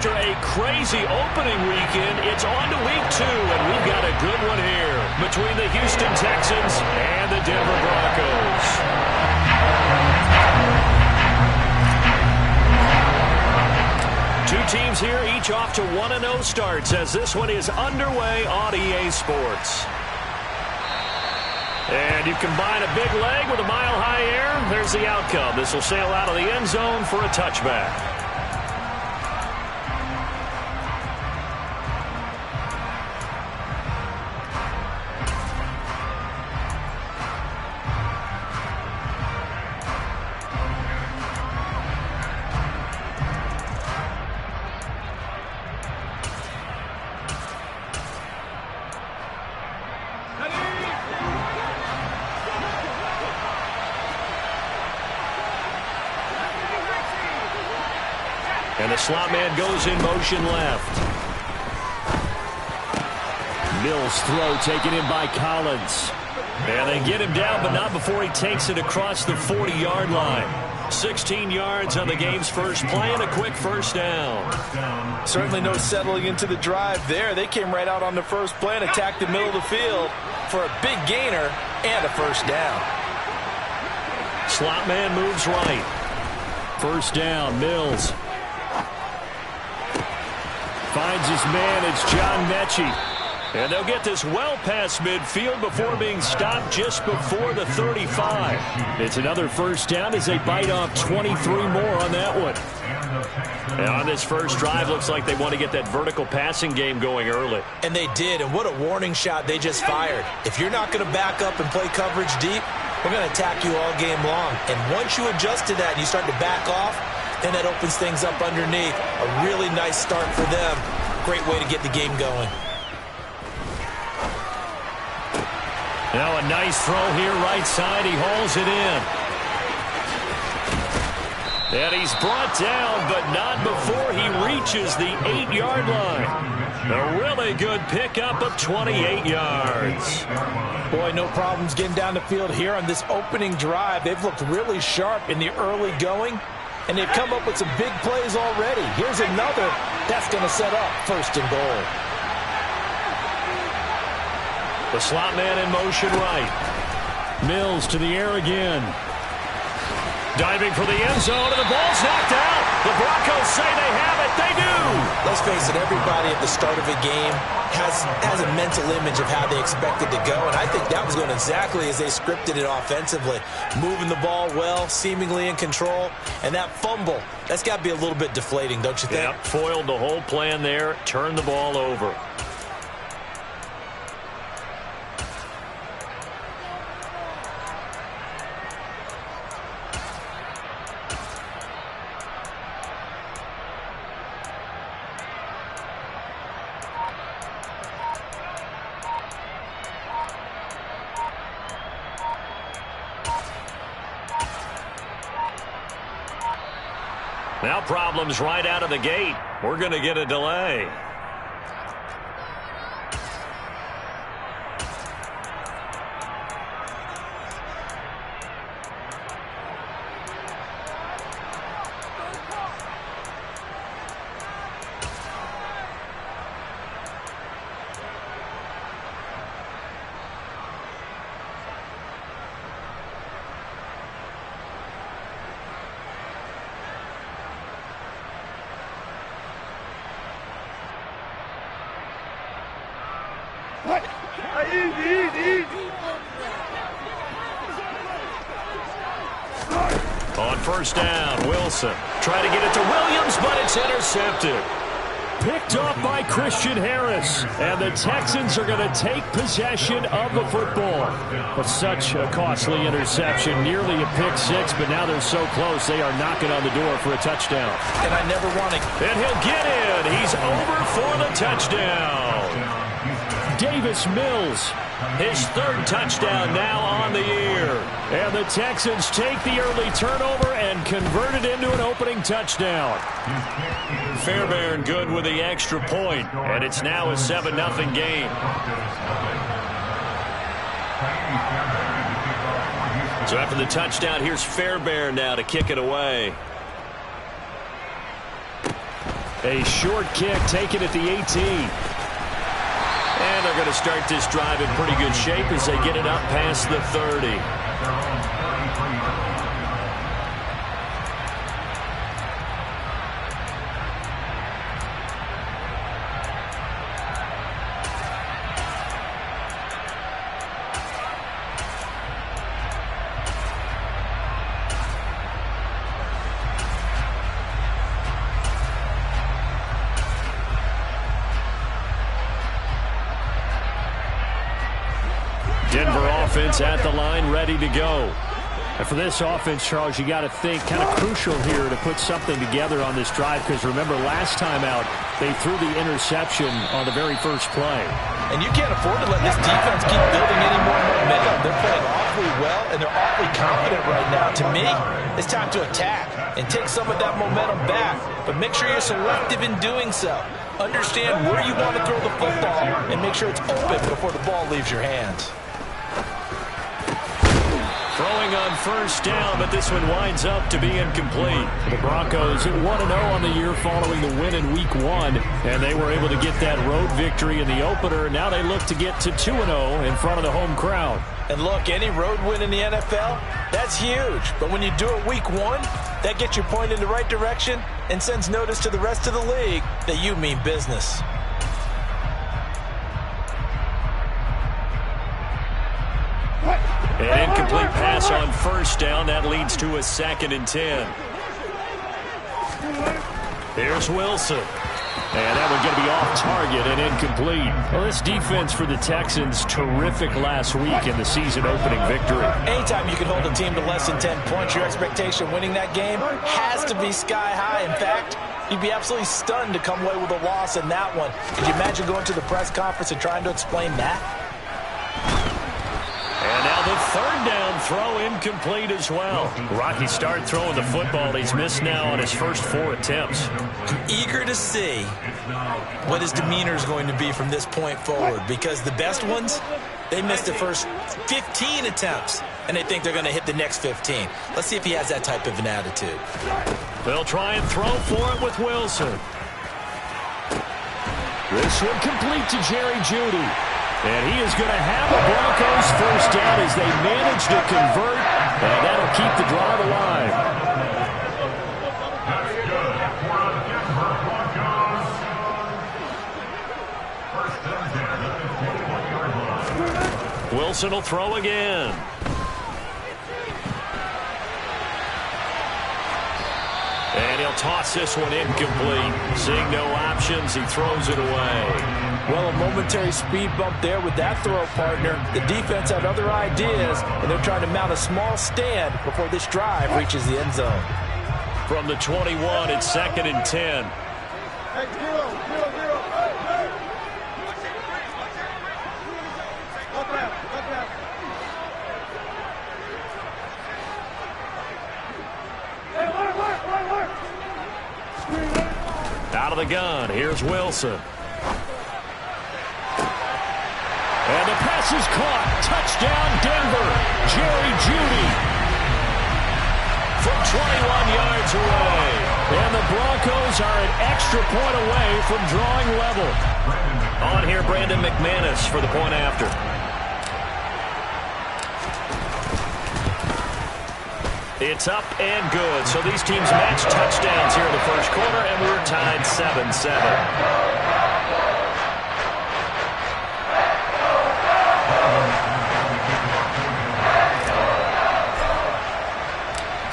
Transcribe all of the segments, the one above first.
after a crazy opening weekend, it's on to week 2, and we've got a good one here between the Houston Texans and the Denver Broncos. Two teams here, each off to 1-0 starts as this one is underway on EA Sports. And you combine a big leg with a mile-high air, there's the outcome. This will sail out of the end zone for a touchback. And the slot man goes in motion left. Mills throw taken in by Collins. And they get him down, but not before he takes it across the 40-yard line. 16 yards on the game's first play and a quick first down. Certainly no settling into the drive there. They came right out on the first play and attacked the middle of the field for a big gainer and a first down. Slot man moves right. First down, Mills. Finds his man, it's John Mechie. And they'll get this well past midfield before being stopped just before the 35. It's another first down as they bite off 23 more on that one. And on this first drive, looks like they want to get that vertical passing game going early. And they did, and what a warning shot they just fired. If you're not going to back up and play coverage deep, we're going to attack you all game long. And once you adjust to that and you start to back off, then that opens things up underneath. A really nice start for them. Great way to get the game going. Now a nice throw here right side. He hauls it in. And he's brought down, but not before he reaches the 8-yard line. A really good pickup of 28 yards. Boy, no problems getting down the field here on this opening drive. They've looked really sharp in the early going, and they've come up with some big plays already. Here's another that's going to set up first and goal. The slot man in motion right. Mills to the air again. Diving for the end zone, and the ball's knocked out. The Broncos say they have it. They do. Let's face it, everybody at the start of a game has a mental image of how they expect it to go, and I think that was going exactly as they scripted it offensively. Moving the ball well, seemingly in control, and that fumble, that's got to be a little bit deflating, don't you think? Yep, foiled the whole plan there, turned the ball over. Now problems right out of the gate. We're going to get a delay. On first down, Wilson. Try to get it to Williams, but it's intercepted. Picked off by Christian Harris. And the Texans are going to take possession of the football. But such a costly interception. Nearly a pick six, but now they're so close they are knocking on the door for a touchdown. And I never want to... And he'll get in. He's over for the touchdown. Davis Mills, his third touchdown now on the year. And the Texans take the early turnover and convert it into an opening touchdown. Fairbairn good with the extra point, and it's now a 7-0 game. So after the touchdown, here's Fairbairn now to kick it away. A short kick taken at the 18. And they're going to start this drive in pretty good shape as they get it up past the 30. Denver offense at the line, ready to go. And for this offense, Charles, you got to think kind of crucial here to put something together on this drive, because remember last time out they threw the interception on the very first play. And you can't afford to let this defense keep building any more momentum. They're playing awfully well, and they're awfully confident right now. To me, it's time to attack and take some of that momentum back, but make sure you're selective in doing so. Understand where you want to throw the football and make sure it's open before the ball leaves your hands. Throwing on first down, but this one winds up to be incomplete. The Broncos 1-0 on the year following the win in Week 1, and they were able to get that road victory in the opener. Now they look to get to 2-0 in front of the home crowd. And look, any road win in the NFL, that's huge. But when you do it Week 1, that gets you pointed in the right direction and sends notice to the rest of the league that you mean business. An incomplete pass on first down. That leads to a 2nd and 10. Here's Wilson. And that one going to be off target and incomplete. Well, this defense for the Texans, terrific last week in the season-opening victory. Anytime you can hold a team to less than 10 points, your expectation winning that game has to be sky high. In fact, you'd be absolutely stunned to come away with a loss in that one. Could you imagine going to the press conference and trying to explain that? And now the 3rd down throw incomplete as well. Rocky started throwing the football. He's missed now on his first 4 attempts. I'm eager to see what his demeanor is going to be from this point forward, because the best ones, they missed the first 15 attempts, and they think they're going to hit the next 15. Let's see if he has that type of an attitude. They'll try and throw for it with Wilson. This one complete to Jerry Jeudy. And he is going to have the Broncos first down as they manage to convert, and that'll keep the drive alive. Wilson will throw again. And he'll toss this one incomplete. Seeing no options, he throws it away. Well, a momentary speed bump there with that throw, partner. The defense had other ideas, and they're trying to mount a small stand before this drive reaches the end zone. From the 21, it's 2nd and 10. Out of the gun, here's Wilson. And the pass is caught. Touchdown, Denver. Jerry Jeudy from 21 yards away. And the Broncos are an extra point away from drawing level. On here, Brandon McManus for the point after. It's up and good. So these teams match touchdowns here in the first quarter, and we're tied 7-7.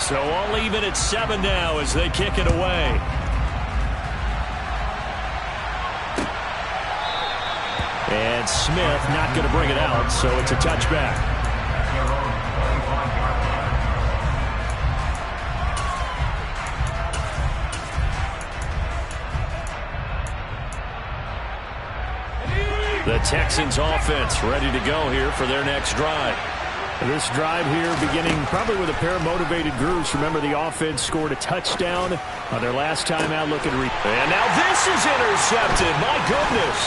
So all even at 7 now as they kick it away. And Smith not going to bring it out, so it's a touchback. The Texans offense ready to go here for their next drive. This drive here beginning probably with a pair of motivated groups. Remember, the offense scored a touchdown on their last time out looking to and now this is intercepted. My goodness.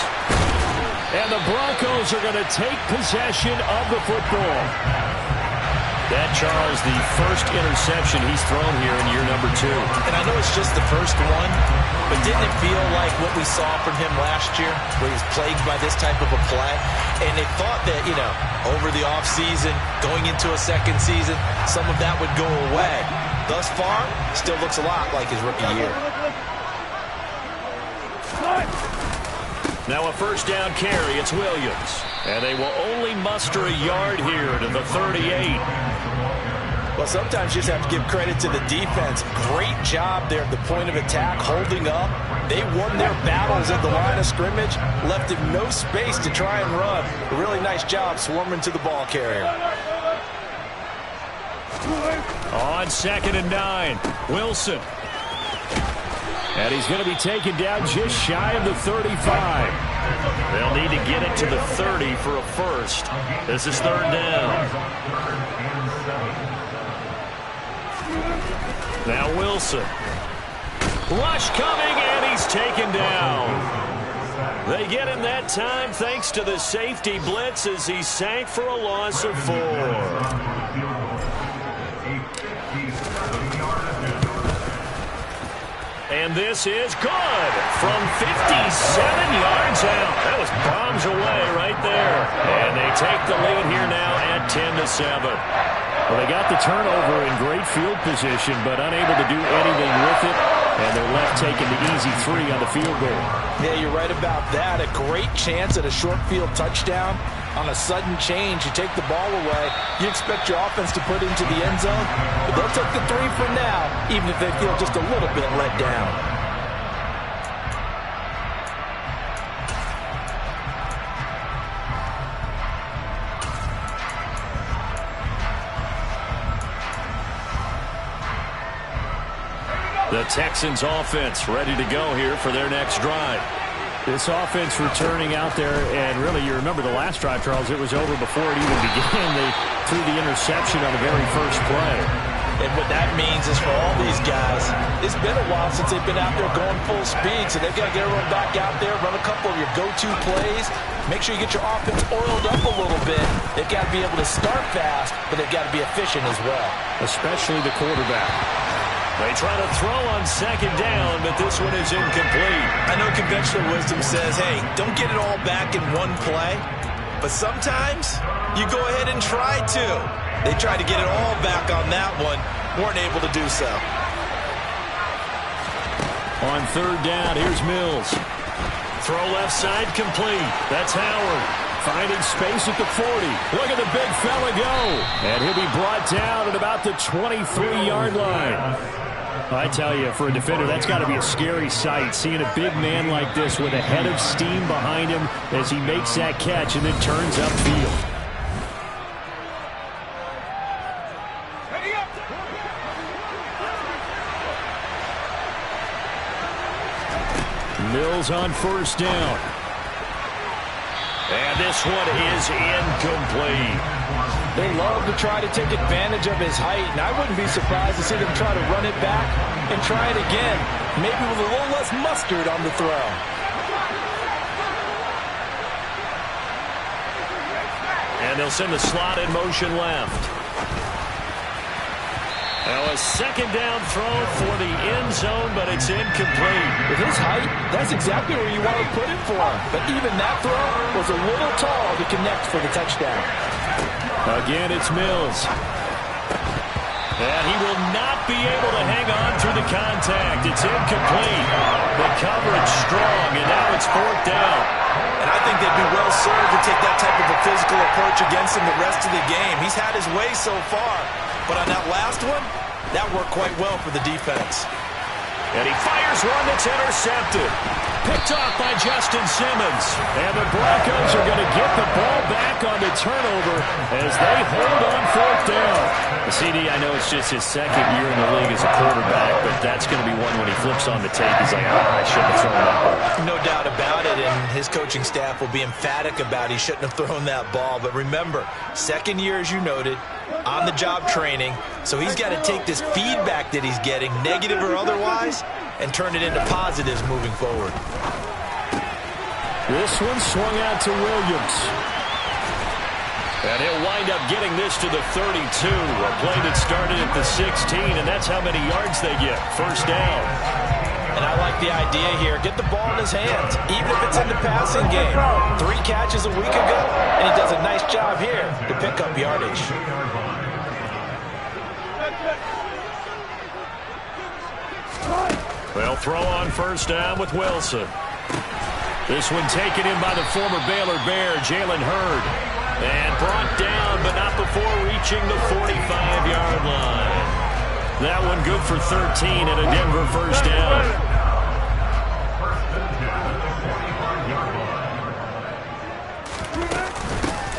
And the Broncos are going to take possession of the football. That, Charles, the first interception he's thrown here in year number 2. And I know it's just the first one, but didn't it feel like what we saw from him last year, where he was plagued by this type of a play? And they thought that, you know, over the offseason, going into a second season, some of that would go away. Thus far, still looks a lot like his rookie year. Now a first down carry, it's Williams. And they will only muster a yard here to the 38. Well, sometimes you just have to give credit to the defense. Great job there at the point of attack, holding up. They won their battles at the line of scrimmage, left him no space to try and run. A really nice job swarming to the ball carrier. On 2nd and 9, Wilson. And he's going to be taken down just shy of the 35. They'll need to get it to the 30 for a first. This is 3rd down. Now Wilson. Rush coming, and he's taken down. They get him that time thanks to the safety blitz as he sank for a loss of 4. And this is good from 57 yards out. That was bombs away right there. And they take the lead here now at 10-7. Well, they got the turnover in great field position, but unable to do anything with it. And they're left taking the easy 3 on the field goal. Yeah, you're right about that. A great chance at a short field touchdown. On a sudden change, you take the ball away. You expect your offense to put into the end zone, but they'll take the 3 for now, even if they feel just a little bit let down. The Texans offense ready to go here for their next drive. This offense returning out there, and really, you remember the last drive, Charles, it was over before it even began. They threw the interception on the very first play. And what that means is for all these guys, it's been a while since they've been out there going full speed, so they've got to get everyone back out there, run a couple of your go-to plays, make sure you get your offense oiled up a little bit. They've got to be able to start fast, but they've got to be efficient as well. Especially the quarterback. They try to throw on 2nd down, but this one is incomplete. I know conventional wisdom says, hey, don't get it all back in one play. But sometimes you go ahead and try to. They tried to get it all back on that one. Weren't able to do so. On 3rd down, here's Mills. Throw left side complete. That's Howard. Finding space at the 40. Look at the big fella go. And he'll be brought down at about the 23-yard line. I tell you, for a defender, that's got to be a scary sight, seeing a big man like this with a head of steam behind him as he makes that catch and then turns upfield. Mills on 1st down. And this one is incomplete. They love to try to take advantage of his height, and I wouldn't be surprised to see them try to run it back and try it again, maybe with a little less mustard on the throw. And they'll send the slot in motion left. Now a 2nd down throw for the end zone, but it's incomplete. With his height, that's exactly where you want to put it for him. But even that throw was a little tall to connect for the touchdown. Again, it's Mills. And he will not be able to hang on through the contact. It's incomplete. The coverage strong, and now it's 4th down. And I think they'd be well served to take that type of a physical approach against him the rest of the game. He's had his way so far. But on that last one, that worked quite well for the defense. And he fires one that's intercepted. Picked off by Justin Simmons. And the Broncos are going to get the ball back on the turnover as they hold on 4th down. CD, I know it's just his 2nd year in the league as a quarterback, but that's going to be one when he flips on the tape. He's like, I shouldn't have thrown that ball. No doubt about it, and his coaching staff will be emphatic about he shouldn't have thrown that ball. But remember, 2nd year, as you noted, on-the-job training, so he's got to take this feedback that he's getting, negative or otherwise, and turn it into positives moving forward. This one swung out to Williams. And he'll wind up getting this to the 32. A play that started at the 16, and that's how many yards they get. First down. And I like the idea here. Get the ball in his hands, even if it's in the passing game. 3 catches a week ago, and he does a nice job here to pick up yardage. They'll throw on first down with Wilson. This one taken in by the former Baylor Bear, Jalen Hurd. And brought down, but not before reaching the 45-yard line. That one good for 13 and a Denver first down.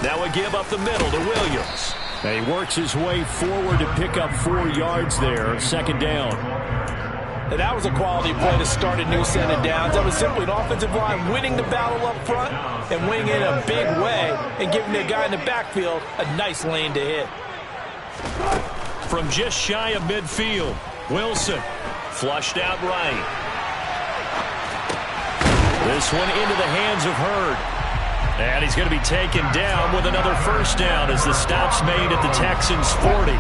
Now a give up the middle to Williams. And he works his way forward to pick up 4 yards there, second down. And that was a quality play to start a new set of downs. That was simply an offensive line winning the battle up front and winning it in a big way and giving the guy in the backfield a nice lane to hit. From just shy of midfield, Wilson flushed out right. This one into the hands of Hurd. And he's going to be taken down with another first down as the stop's made at the Texans' 40.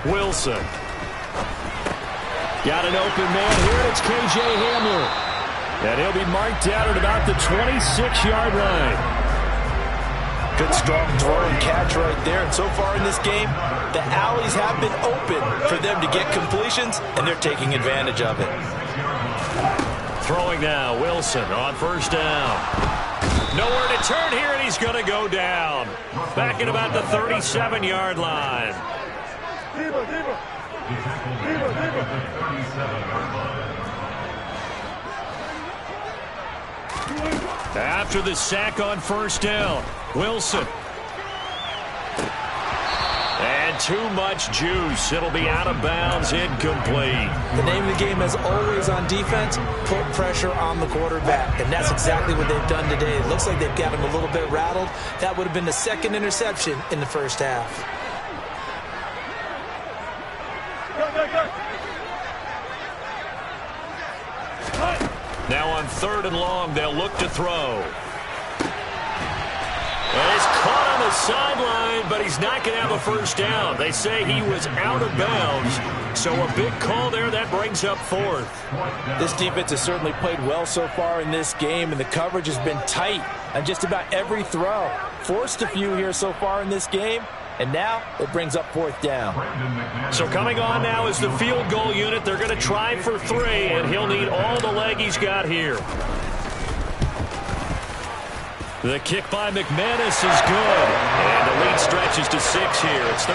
Wilson. Got an open man here. It's K.J. Hamler. And he'll be marked out at about the 26-yard line. Good strong throw and catch right there. And so far in this game, the alleys have been open for them to get completions, and they're taking advantage of it. Throwing now, Wilson on first down. Nowhere to turn here, and he's going to go down. Back at about the 37-yard line. After the sack on first down, Wilson. And too much juice. It'll be out of bounds, incomplete. The name of the game, as always on defense, put pressure on the quarterback. And that's exactly what they've done today. It looks like they've got him a little bit rattled. That would have been the second interception in the first half. Now on third and long, they'll look to throw. And he's caught on the sideline, but he's not going to have a first down. They say he was out of bounds, so a big call there. That brings up fourth. This defense has certainly played well so far in this game, and the coverage has been tight on just about every throw. Forced a few here so far in this game, and now it brings up fourth down. So coming on now is the field goal unit. They're going to try for 3, and he'll need all the leg he's got here. The kick by McManus is good. And the lead stretches to 6 here. It's 13-7.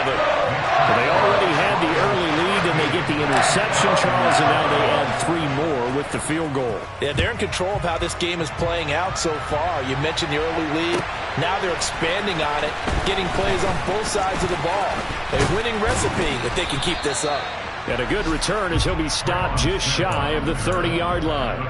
They already had the early lead, and they get the interception, Charles, and now they add 3 more with the field goal. Yeah, they're in control of how this game is playing out so far. You mentioned the early lead. Now they're expanding on it, getting plays on both sides of the ball. A winning recipe if they can keep this up. And a good return as he'll be stopped just shy of the 30-yard line.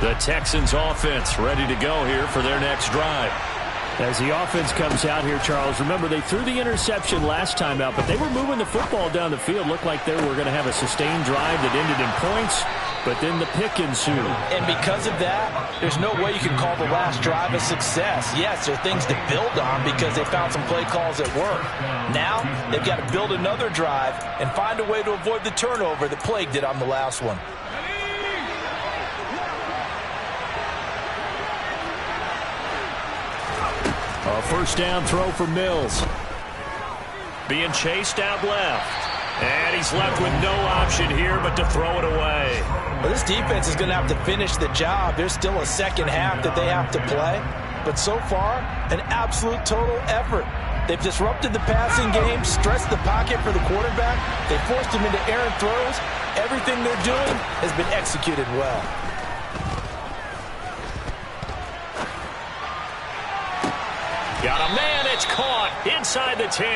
The Texans offense ready to go here for their next drive. As the offense comes out here, Charles, remember they threw the interception last time out, but they were moving the football down the field. Looked like they were going to have a sustained drive that ended in points, but then the pick ensued. And because of that, there's no way you can call the last drive a success. Yes, there are things to build on because they found some play calls that work. Now, they've got to build another drive and find a way to avoid the turnover that plagued it on the last one. A first down throw for Mills. Being chased out left. And he's left with no option here but to throw it away. Well, this defense is going to have to finish the job. There's still a second half that they have to play. But so far, an absolute total effort. They've disrupted the passing game, stressed the pocket for the quarterback. They forced him into errant throws. Everything they're doing has been executed well. Got a man, it's caught inside the 10.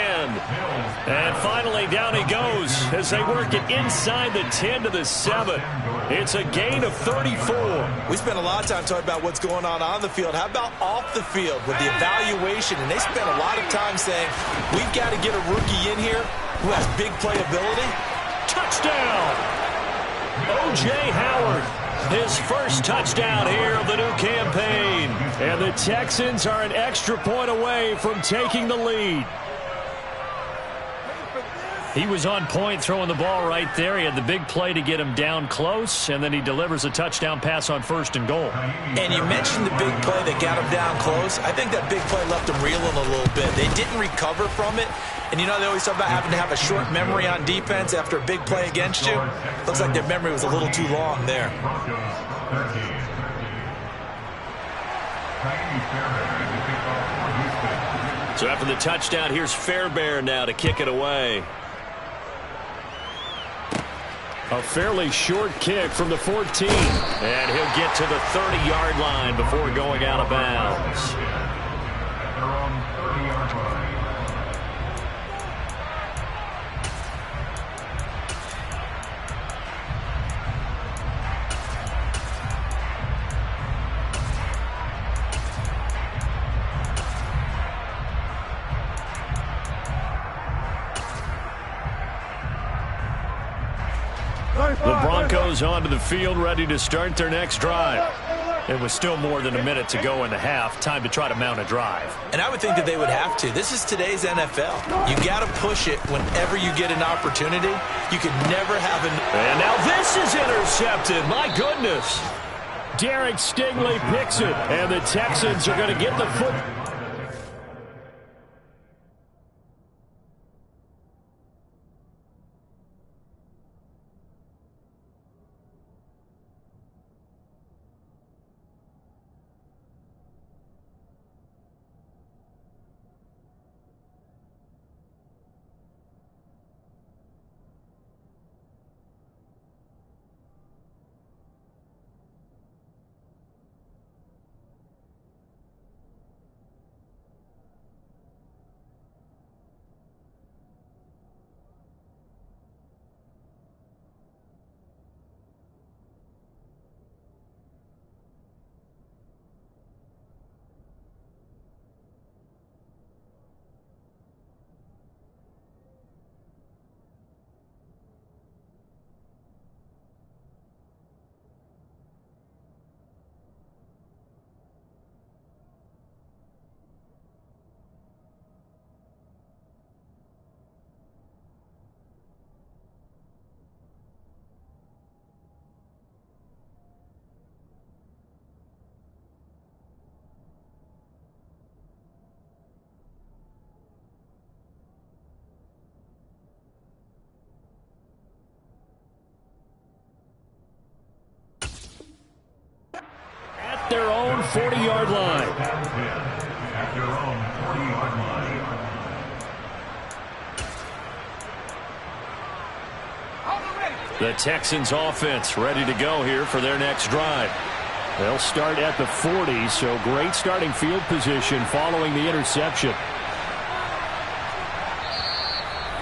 And finally, down he goes as they work it inside the 10 to the 7. It's a gain of 34. We spent a lot of time talking about what's going on the field. How about off the field with the evaluation? And they spent a lot of time saying, we've got to get a rookie in here who has big playability. Touchdown! O.J. Howard, his first touchdown here of the new campaign. And the Texans are an extra point away from taking the lead. He was on point throwing the ball right there. He had the big play to get him down close, and then he delivers a touchdown pass on 1st and goal. And you mentioned the big play that got him down close. I think that big play left him reeling a little bit. They didn't recover from it. And you know they always talk about having to have a short memory on defense after a big play against you. Looks like their memory was a little too long there. So after the touchdown, here's Fairbairn now to kick it away. A fairly short kick from the 14. And he'll get to the 30-yard line before going out of bounds. The Broncos onto the field, ready to start their next drive. It was still more than a minute to go in the half. Time to try to mount a drive. And I would think that they would have to. This is today's NFL. You got to push it whenever you get an opportunity. You can never have an... And now this is intercepted. My goodness. Derek Stingley picks it. And the Texans are going to get the foot... their own 40-yard line. The Texans offense ready to go here for their next drive. They'll start at the 40, so great starting field position following the interception.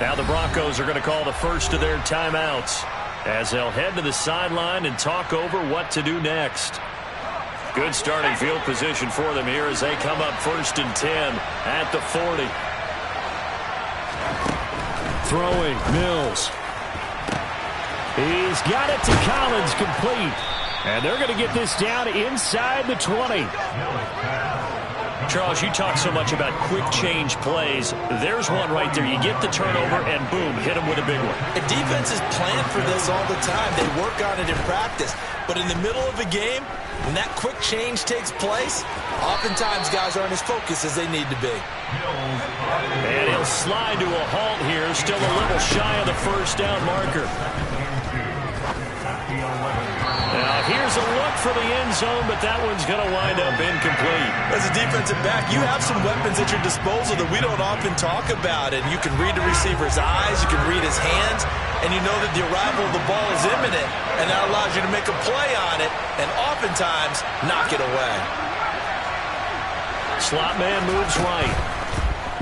Now the Broncos are going to call the first of their timeouts as they'll head to the sideline and talk over what to do next. Good starting field position for them here as they come up 1st and 10 at the 40. Throwing, Mills. He's got it to Collins, complete. And they're going to get this down inside the 20. Charles, you talk so much about quick change plays. There's one right there. You get the turnover, and boom, hit him with a big one. And defenses plan for this all the time. They work on it in practice. But in the middle of a game, when that quick change takes place, oftentimes guys aren't as focused as they need to be. And he'll slide to a halt here, still a little shy of the first down marker. Now here's a look for the end zone, but that one's going to wind up incomplete. As a defensive back, you have some weapons at your disposal that we don't often talk about. And you can read the receiver's eyes, you can read his hands, and you know that the arrival of the ball is imminent, and that allows you to make a play on it and oftentimes knock it away. Slot man moves right.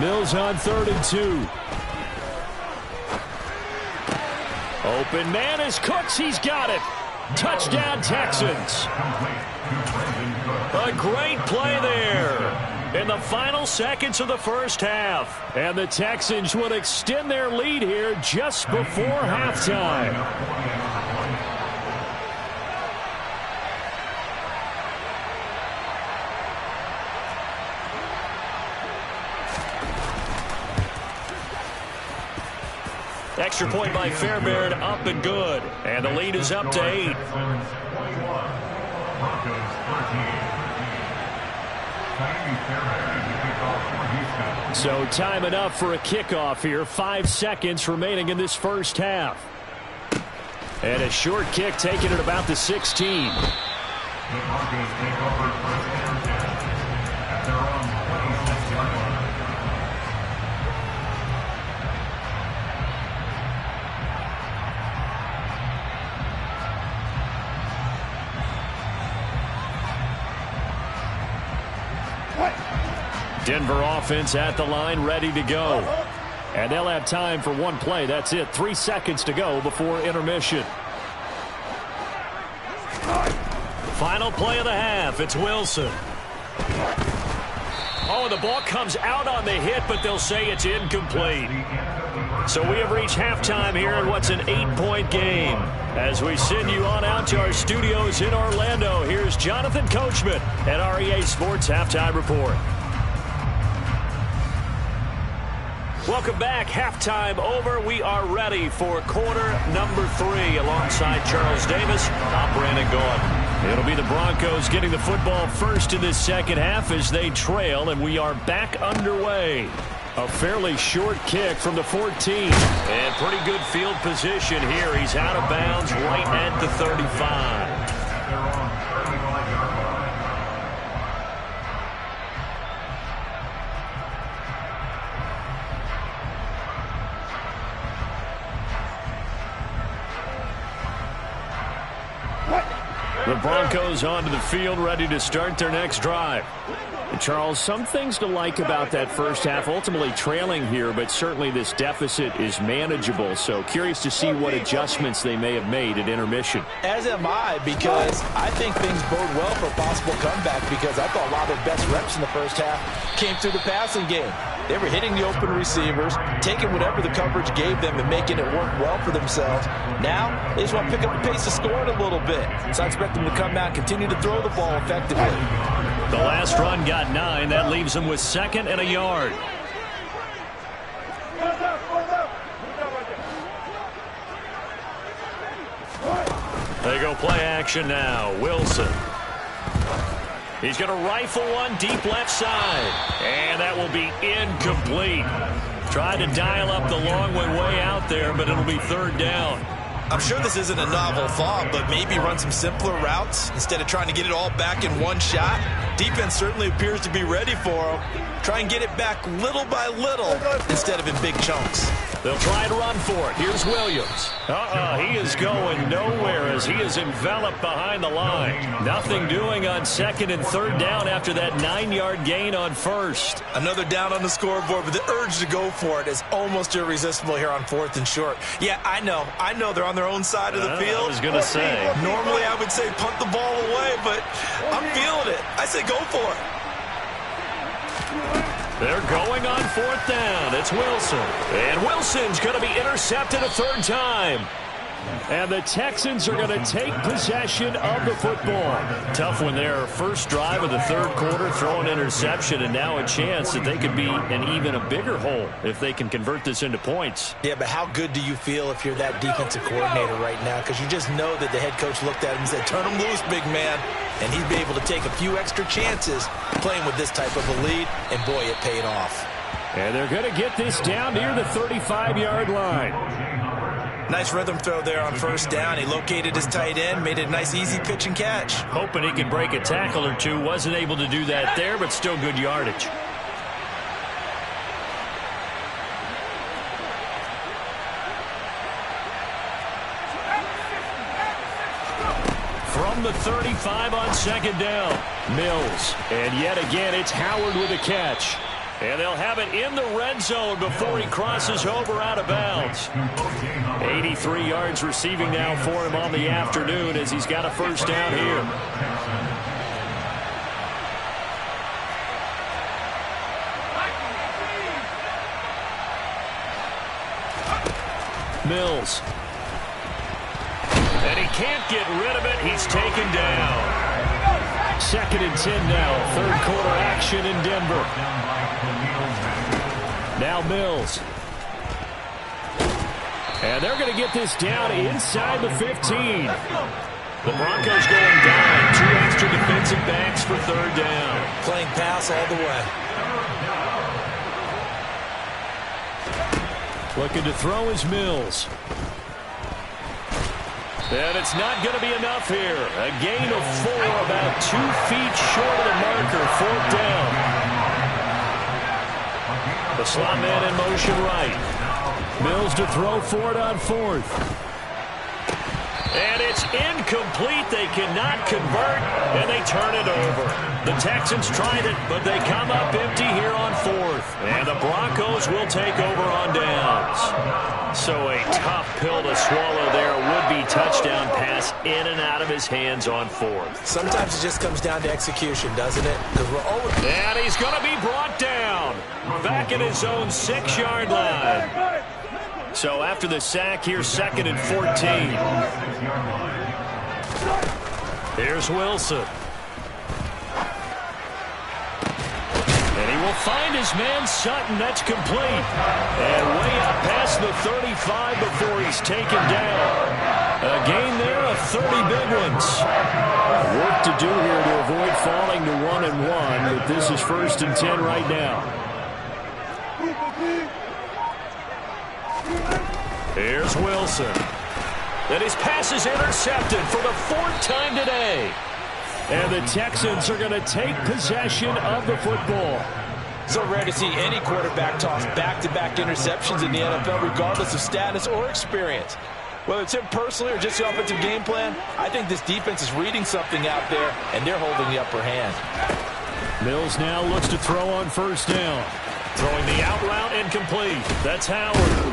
Mills on 3rd and 2. Open man is Cooks. He's got it. Touchdown, Texans. A great play there in the final seconds of the first half. And the Texans would extend their lead here just before halftime. Extra point by Fairbairn, up and good. And the lead is up to 8. So time enough for a kickoff here. 5 seconds remaining in this first half. And a short kick taken at about the 16. The Broncos take over first and 10 at their own 26-yard line. Denver offense at the line, ready to go. And they'll have time for one play. That's it. 3 seconds to go before intermission. Final play of the half. It's Wilson. Oh, the ball comes out on the hit, but they'll say it's incomplete. So we have reached halftime here in what's an 8-point game. As we send you on out to our studios in Orlando, here's Jonathan Coachman at REA Sports Halftime Report. Welcome back. Halftime over. We are ready for quarter number 3 alongside Charles Davis. I'm Brandon Gaudin. It'll be the Broncos getting the football first in this second half as they trail, and we are back underway. A fairly short kick from the 14. And pretty good field position here. He's out of bounds right at the 35. The Broncos onto the field, ready to start their next drive. And Charles, some things to like about that first half. Ultimately trailing here, but certainly this deficit is manageable. So curious to see what adjustments they may have made at intermission. As am I, because I think things bode well for a possible comeback, because I thought a lot of their best reps in the first half came through the passing game. They were hitting the open receivers, taking whatever the coverage gave them and making it work well for themselves. Now, they just want to pick up the pace of scoring a little bit. So I expect them to come out and continue to throw the ball effectively. The last run got 9. That leaves them with 2nd and a yard. They go play action now. Wilson. He's going to rifle one deep left side. And that will be incomplete. Tried to dial up the long one way out there, but it'll be 3rd down. I'm sure this isn't a novel thought, but maybe run some simpler routes instead of trying to get it all back in one shot. Defense certainly appears to be ready for them. Try and get it back little by little instead of in big chunks. They'll try and run for it. Here's Williams. He is going nowhere as he is enveloped behind the line. Nothing doing on 2nd and 3rd down after that 9-yard gain on 1st. Another down on the scoreboard, but the urge to go for it is almost irresistible here on 4th and short. Yeah, I know they're on their own side of the field. I was going to say. Normally I would say punt the ball away, but I'm feeling it. I say go for it. They're going on 4th down. It's Wilson. And Wilson's going to be intercepted a 3rd time. And the Texans are going to take possession of the football. Tough one there. First drive of the 3rd quarter, throw an interception, and now a chance that they could be in even a bigger hole if they can convert this into points. Yeah, but how good do you feel if you're that defensive coordinator right now? Because you just know that the head coach looked at him and said, turn him loose, big man. And he'd be able to take a few extra chances playing with this type of a lead, and boy, it paid off. And they're going to get this down near the 35-yard line. Nice rhythm throw there on 1st down. He located his tight end, made it a nice easy pitch and catch. Hoping he could break a tackle or two. Wasn't able to do that there, but still good yardage. From the 35 on second down. Mills. And yet again, it's Howard with a catch. And they'll have it in the red zone before he crosses over out of bounds. 83 yards receiving now for him on the afternoon as he's got a first down here. Mills. And he can't get rid of it. He's taken down. 2nd and 10 now. Third quarter action in Denver. Now Mills. And they're going to get this down inside the 15. The Broncos going down. 2 extra defensive backs for third down. Playing pass all the way. Looking to throw is Mills. And it's not going to be enough here. A gain of 4, about 2 feet short of the marker. 4th down. The slot man in motion right. Mills to throw for it on 4th. And it's incomplete. They cannot convert, and they turn it over. The Texans tried it, but they come up empty here on 4th. And the Broncos will take over on downs. So a tough pill to swallow there. Would-be touchdown pass in and out of his hands on 4th. Sometimes it just comes down to execution, doesn't it? Because we're over. And he's going to be brought down. Back at his own 6-yard line. So after the sack, here's 2nd and 14. Here's Wilson. And he will find his man Sutton. That's complete. And way up past the 35 before he's taken down. A gain there of 30 big ones. Work to do here to avoid falling to 1-1, but this is 1st and 10 right now. Here's Wilson. And his pass is intercepted for the 4th time today. And the Texans are going to take possession of the football. So rare to see any quarterback toss back-to-back interceptions in the NFL, regardless of status or experience. Whether it's him personally or just the offensive game plan, I think this defense is reading something out there, and they're holding the upper hand. Mills now looks to throw on 1st down. Throwing the out route incomplete. That's Howard.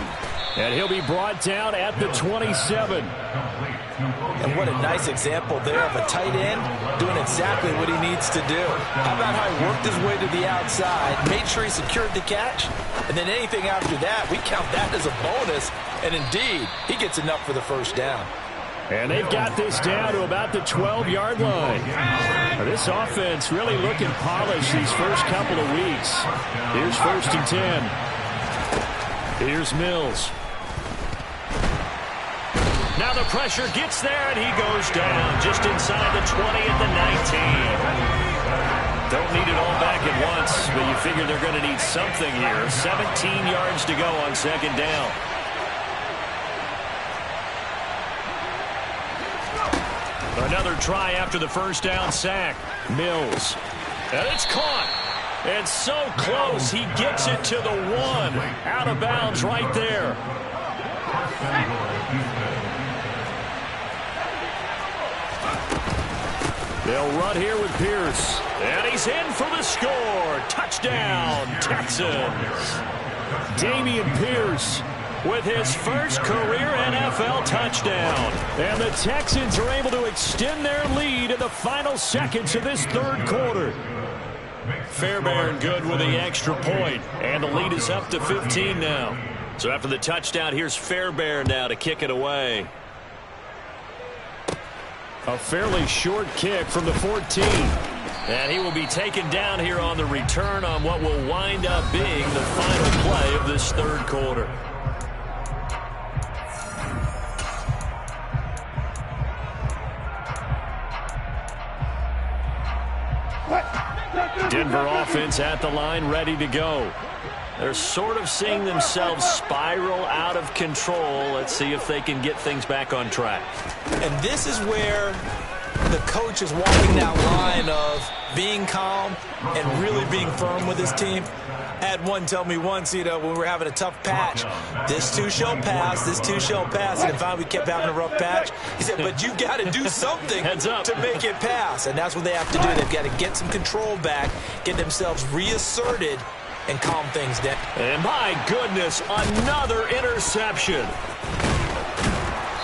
And he'll be brought down at the 27. And what a nice example there of a tight end doing exactly what he needs to do. How about how he worked his way to the outside, made sure he secured the catch, and then anything after that, we count that as a bonus. And indeed, he gets enough for the 1st down. And they've got this down to about the 12-yard line. Now, this offense really looking polished these first couple of weeks. Here's 1st and 10. Here's Mills. Now the pressure gets there, and he goes down just inside the 20 at the 19. Don't need it all back at once, but you figure they're going to need something here. 17 yards to go on 2nd down. Another try after the 1st down sack. Mills. And it's caught. And so close, he gets it to the 1. Out of bounds right there. They'll run here with Pierce. And he's in for the score. Touchdown, Texans. Dameon Pierce with his first career NFL touchdown. And the Texans are able to extend their lead in the final seconds of this 3rd quarter. Fairbairn good with the extra point. And the lead is up to 15 now. So after the touchdown, here's Fairbairn now to kick it away. A fairly short kick from the 14. And he will be taken down here on the return on what will wind up being the final play of this 3rd quarter. Denver offense at the line, ready to go. They're sort of seeing themselves spiral out of control. Let's see if they can get things back on track. And this is where the coach is walking that line of being calm and really being firm with his team. I had one tell me once, when we were having a tough patch, this too shall pass, this too shall pass. And finally we kept having a rough patch. He said, but you got to do something to make it pass. And that's what they have to do. They've got to get some control back, get themselves reasserted, and calm things down. And my goodness, another interception.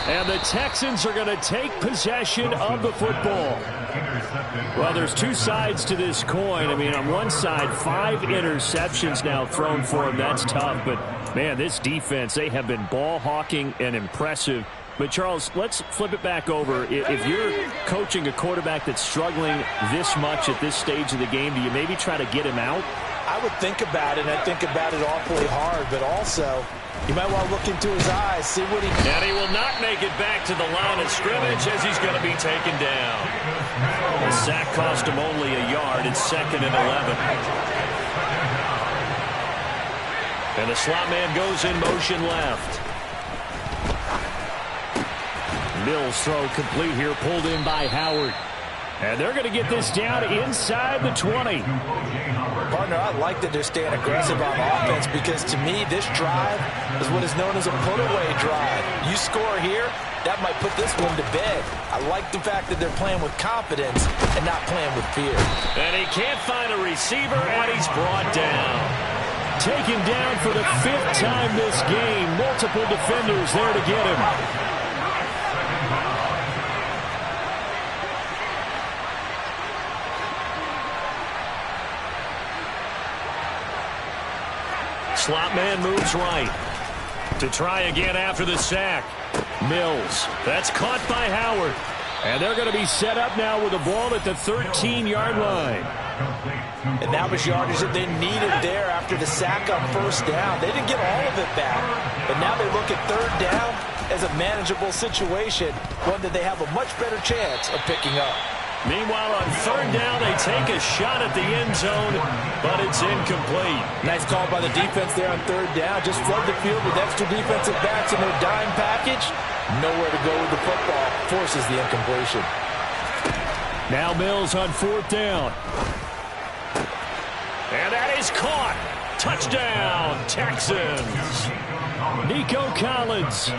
And the Texans are going to take possession of the football. Well, there's two sides to this coin. I mean, on one side, 5 interceptions now thrown for him. That's tough. But, man, this defense, they have been ball hawking and impressive. But, Charles, let's flip it back over. If you're coaching a quarterback that's struggling this much at this stage of the game, do you maybe try to get him out? I would think about it, and I think about it awfully hard. But also, you might want to look into his eyes, see what he can. And he will not make it back to the line of scrimmage as he's going to be taken down. The sack cost him only a yard. It's 2nd and 11. And the slot man goes in motion left. Mills throw complete here, pulled in by Howard. And they're going to get this down inside the 20. Partner, I like that they're staying aggressive on offense because, to me, this drive is what is known as a put-away drive. You score here, that might put this one to bed. I like the fact that they're playing with confidence and not playing with fear. And he can't find a receiver, and he's brought down. Taken down for the 5th time this game. Multiple defenders there to get him. Slot man moves right to try again after the sack. Mills, that's caught by Howard. And they're going to be set up now with the ball at the 13-yard line. And that was yardage that they needed there after the sack on 1st down. They didn't get all of it back, but now they look at 3rd down as a manageable situation, one that they have a much better chance of picking up. Meanwhile, on 3rd down, they take a shot at the end zone, but it's incomplete. Nice call by the defense there on 3rd down. Just flood the field with extra defensive backs in their dime package. Nowhere to go with the football. Forces the incompletion. Now Mills on 4th down. And that is caught. Touchdown, Texans. Nico Collins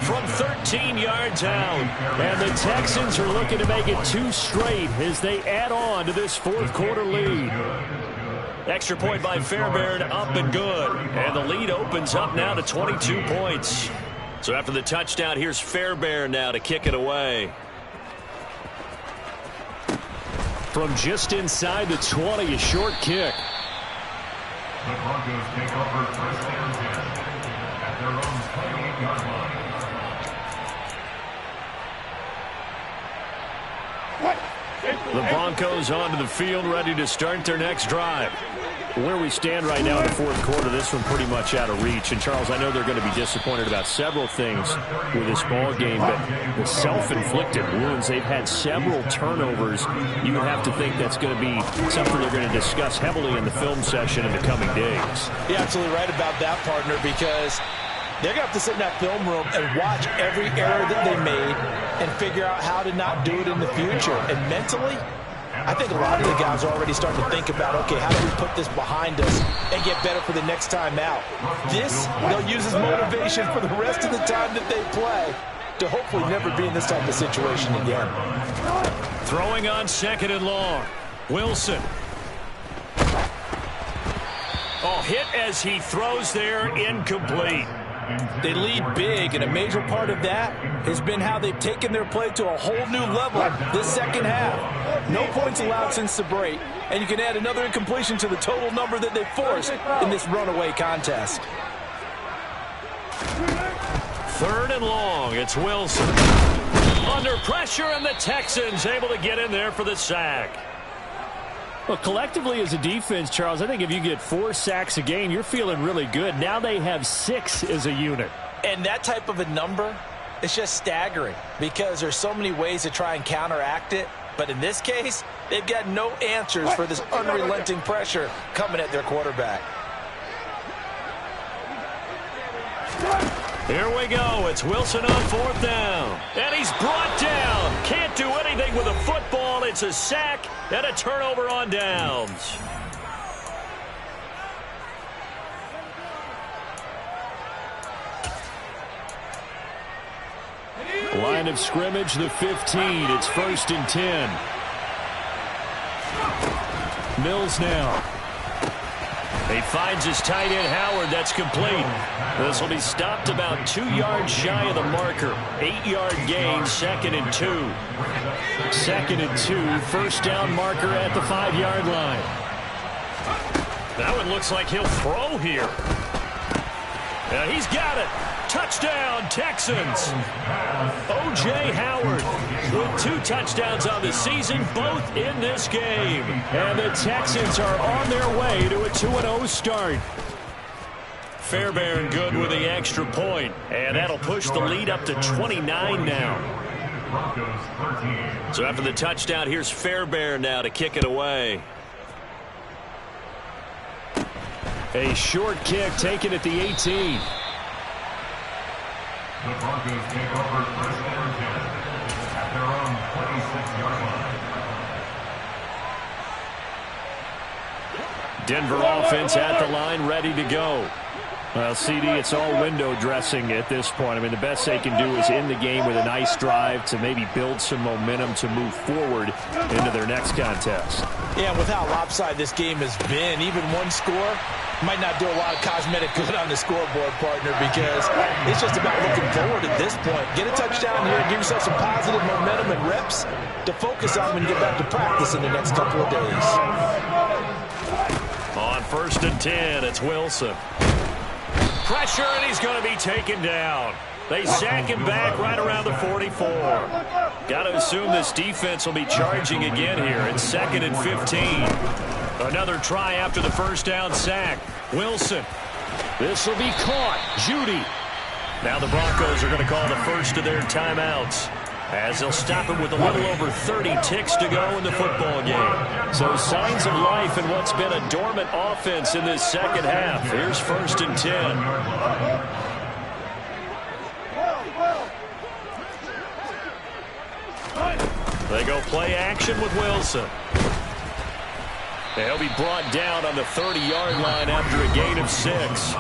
from 13 yards out. And the Texans are looking to make it 2 straight as they add on to this 4th quarter lead. Extra point by Fairbairn, up and good. And the lead opens up now to 22 points. So after the touchdown, here's Fairbairn now to kick it away. From just inside the 20, a short kick. The Broncos take over 1st and 10 at their own 28-yard line. The Broncos onto the field, ready to start their next drive. Where we stand right now in the 4th quarter, this one pretty much out of reach. And, Charles, I know they're going to be disappointed about several things with this ball game, but the self-inflicted wounds, they've had several turnovers. You would have to think that's going to be something they're going to discuss heavily in the film session in the coming days. You're absolutely right about that, partner, because they're going to have to sit in that film room and watch every error that they made and figure out how to not do it in the future. And mentally, I think a lot of the guys are already starting to think about, okay, how do we put this behind us and get better for the next time out? This, they'll use as motivation for the rest of the time that they play to hopefully never be in this type of situation again. Throwing on 2nd and long. Wilson. Oh, hit as he throws there, incomplete. They lead big, and a major part of that has been how they've taken their play to a whole new level this 2nd half. No points allowed since the break, and you can add another incompletion to the total number that they forced in this runaway contest. 3rd and long, it's Wilson. Under pressure, and the Texans able to get in there for the sack. Well, collectively as a defense, Charles, I think if you get 4 sacks a game, you're feeling really good. Now they have 6 as a unit. And that type of a number, it's just staggering because there's so many ways to try and counteract it. But in this case, they've got no answers for this unrelenting pressure coming at their quarterback. Here we go. It's Wilson on fourth down. And he's brought down. Can't do anything with a football. It's a sack and a turnover on downs. Line of scrimmage, the 15. It's 1st and 10. Mills now. He finds his tight end, Howard. That's complete. This will be stopped about 2 yards shy of the marker. 8-yard gain, 2nd and 2. 2nd and 2, 1st down marker at the 5-yard line. That one looks like he'll throw here. Yeah, he's got it. Touchdown, Texans. O.J. Howard with 2 touchdowns on the season, both in this game. And the Texans are on their way to a 2-0 start. Fairbairn good with the extra point. And that'll push the lead up to 29 now. So after the touchdown, here's Fairbairn now to kick it away. A short kick taken at the 18. The Broncos take over 1st and 10 at their own 26-yard line. Denver offense at the line, ready to go. Well, CD, it's all window dressing at this point. I mean, the best they can do is end the game with a nice drive to maybe build some momentum to move forward into their next contest. Yeah, with how lopsided this game has been, even one score might not do a lot of cosmetic good on the scoreboard, partner, because it's just about looking forward at this point. Get a touchdown here and give yourself some positive momentum and reps to focus on when you get back to practice in the next couple of days. On 1st and 10, it's Wilson. Pressure, and he's going to be taken down. They sack him back right around the 44. Got to assume this defense will be charging again here. It's 2nd and 15. Another try after the 1st down sack. Wilson. This will be caught. Judy. Now the Broncos are going to call the first of their timeouts, as they'll stop it with a little over 30 ticks to go in the football game. So signs of life in what's been a dormant offense in this second half. Here's 1st and 10. They go play action with Wilson. He'll be brought down on the 30-yard line after a gain of 6.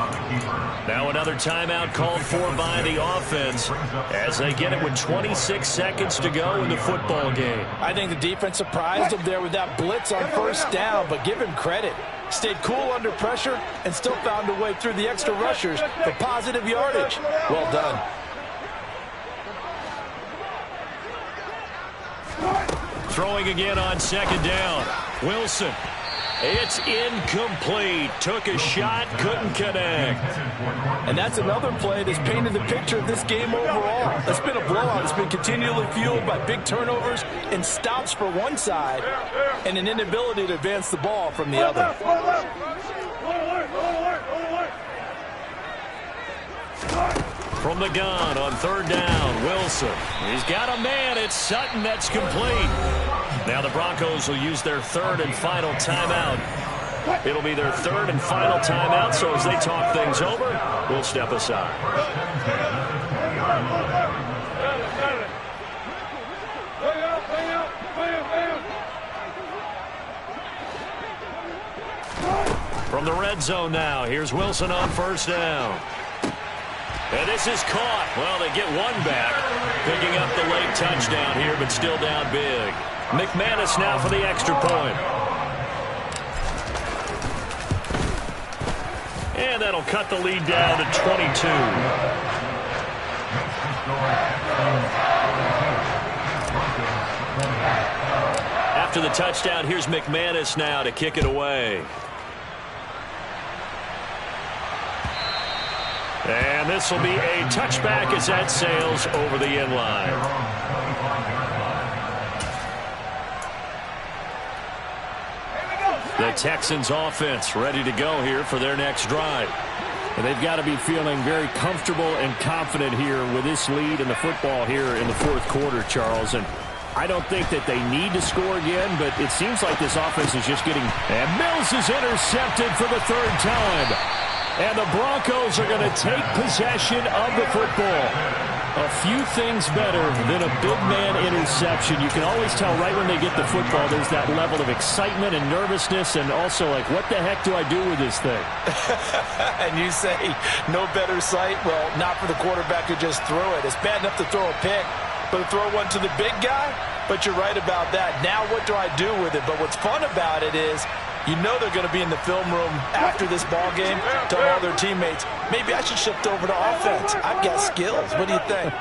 Now another timeout called for by the offense as they get it with 26 seconds to go in the football game. I think the defense surprised them there with that blitz on 1st down, but give him credit. Stayed cool under pressure and still found a way through the extra rushers for positive yardage. Well done. Throwing again on 2nd down. Wilson. It's incomplete. Took a shot, couldn't connect. And that's another play that's painted the picture of this game overall. It's been a blowout. It's been continually fueled by big turnovers and stops for one side and an inability to advance the ball from the other. From the gun on 3rd down, Wilson. He's got a man. It's Sutton. That's complete. Now the Broncos will use their 3rd and final timeout. It'll be their 3rd and final timeout, so as they talk things over, we'll step aside. From the red zone now, here's Wilson on 1st down. And this is caught. Well, they get one back, picking up the late touchdown here, but still down big. McManus now for the extra point. And that'll cut the lead down to 22. After the touchdown, here's McManus now to kick it away. And this will be a touchback as that sails over the end line. The Texans offense ready to go here for their next drive. And they've got to be feeling very comfortable and confident here with this lead in the football here in the 4th quarter, Charles. And I don't think that they need to score again, but it seems like this offense is just getting... And Mills is intercepted for the 3rd time. And the Broncos are going to take possession of the football. A few things better than a big man interception. You can always tell right when they get the football, there's that level of excitement and nervousness, and also like, what the heck do I do with this thing? And you say, no better sight? Well, not for the quarterback to just throw it. It's bad enough to throw a pick, but to throw one to the big guy? But you're right about that. Now what do I do with it? But what's fun about it is, you know they're going to be in the film room after this ball game, telling all their teammates, maybe I should shift over to offense. I've got skills. What do you think?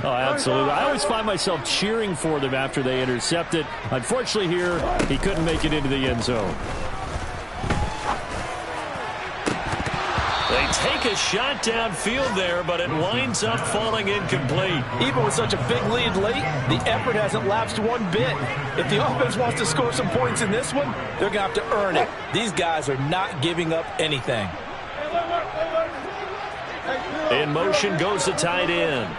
Oh, absolutely. I always find myself cheering for them after they intercept it. Unfortunately here, he couldn't make it into the end zone. They take a shot downfield there, but it winds up falling incomplete. Even with such a big lead late, the effort hasn't lapsed one bit. If the offense wants to score some points in this one, they're going to have to earn it. These guys are not giving up anything. In motion goes the tight end.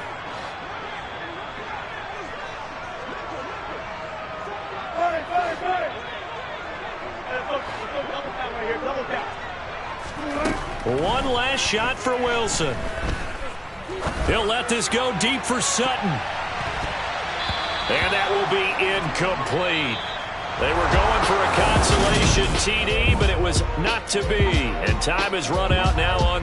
One last shot for Wilson. He'll let this go deep for Sutton. And that will be incomplete. They were going for a consolation TD, but it was not to be. And time has run out now on